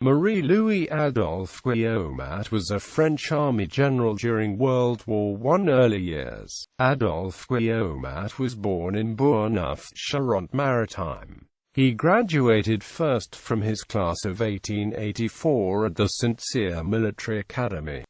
Louis Adolphe Guillaumat was a French army general during World War I early years. Adolphe Guillaumat was born in Bourneuf, Charente-Maritime. He graduated first from his class of 1884 at the St Cyr Military Academy.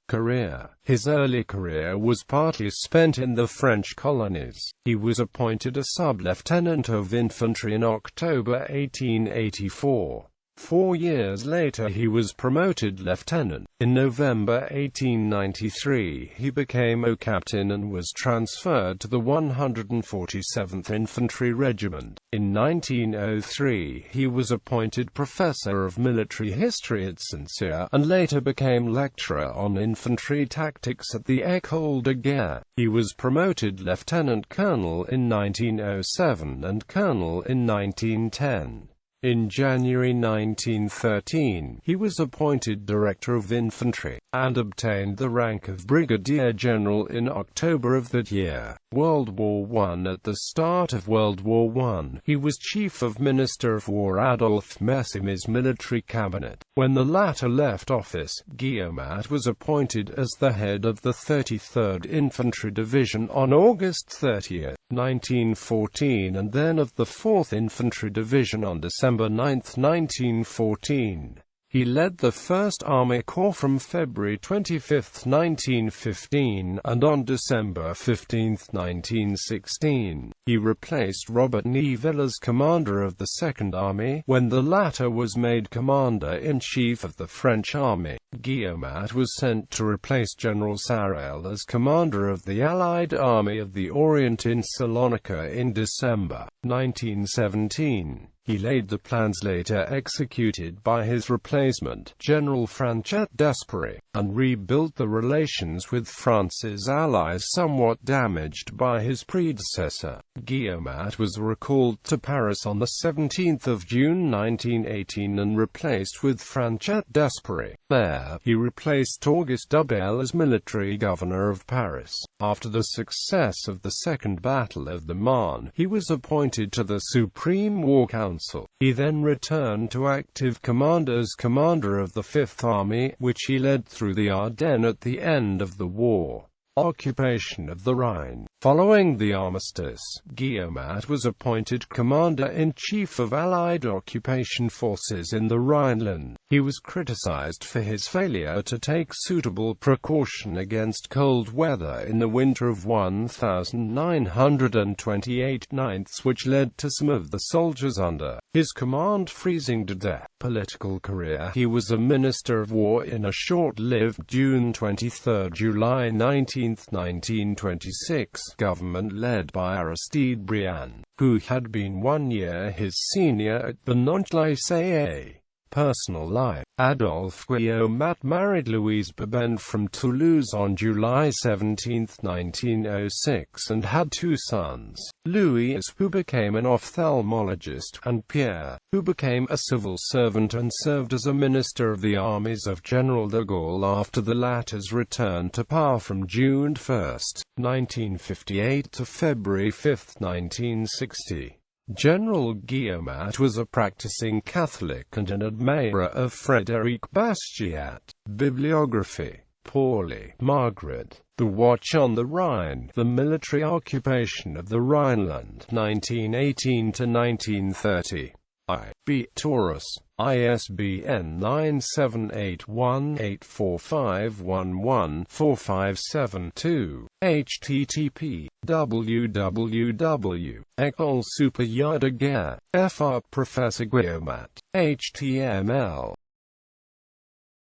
His early career was partly spent in the French colonies. He was appointed a sub-lieutenant of infantry in October 1884. 4 years later he was promoted lieutenant. In November 1893 he became a captain and was transferred to the 147th Infantry Regiment. In 1903 he was appointed professor of military history at St Cyr, and later became lecturer on infantry tactics at the École de Guerre. He was promoted lieutenant colonel in 1907 and colonel in 1910. In January 1913, he was appointed Director of Infantry, and obtained the rank of Brigadier General in October of that year. World War I. At the start of World War I, he was Chief of Minister of War Adolphe Messime's military cabinet. When the latter left office, Guillaumat was appointed as the head of the 33rd Infantry Division on August 30, 1914, and then of the 4th Infantry Division on December 9, 1914. He led the 1st Army Corps from February 25, 1915, and on December 15, 1916, he replaced Robert Nivelle as commander of the 2nd Army, when the latter was made commander-in-chief of the French Army. Guillaumat was sent to replace General Sarel as commander of the Allied Army of the Orient in Salonika in December 1917. He laid the plans later executed by his replacement, General Franchet d'Esparie, and rebuilt the relations with France's allies somewhat damaged by his predecessor. Guillaumat was recalled to Paris on 17 June 1918 and replaced with Franchet d'Esparie. There, he replaced Auguste Dubel as military governor of Paris. After the success of the Second Battle of the Marne, he was appointed to the Supreme War Council. He then returned to active command as commander of the 5th Army, which he led through the Ardennes at the end of the war. Occupation of the Rhine. Following the armistice, Guillaumat was appointed Commander-in-Chief of Allied occupation forces in the Rhineland. He was criticized for his failure to take suitable precaution against cold weather in the winter of 1928 ninths, which led to some of the soldiers under his command freezing to death. Political career. He was a Minister of War in a short-lived June 23–July 19, 1926 government led by Aristide Briand, who had been 1 year his senior at the Nantes Lycée. Personal life. Adolphe Guillaumat married Louise Bebend from Toulouse on July 17, 1906 and had 2 sons, Louis, who became an ophthalmologist, and Pierre, who became a civil servant and served as a minister of the armies of General de Gaulle after the latter's return to power from June 1, 1958 to February 5, 1960. General Guillaumat was a practicing Catholic and an admirer of Frédéric Bastiat. Bibliography. Pauli, Margaret. The Watch on the Rhine. The Military Occupation of the Rhineland, 1918–1930. I. B. Taurus. ISBN 978-184511-457-2. http www.école supérieure de guerre. Fr. Professor Guillaumat. HTML.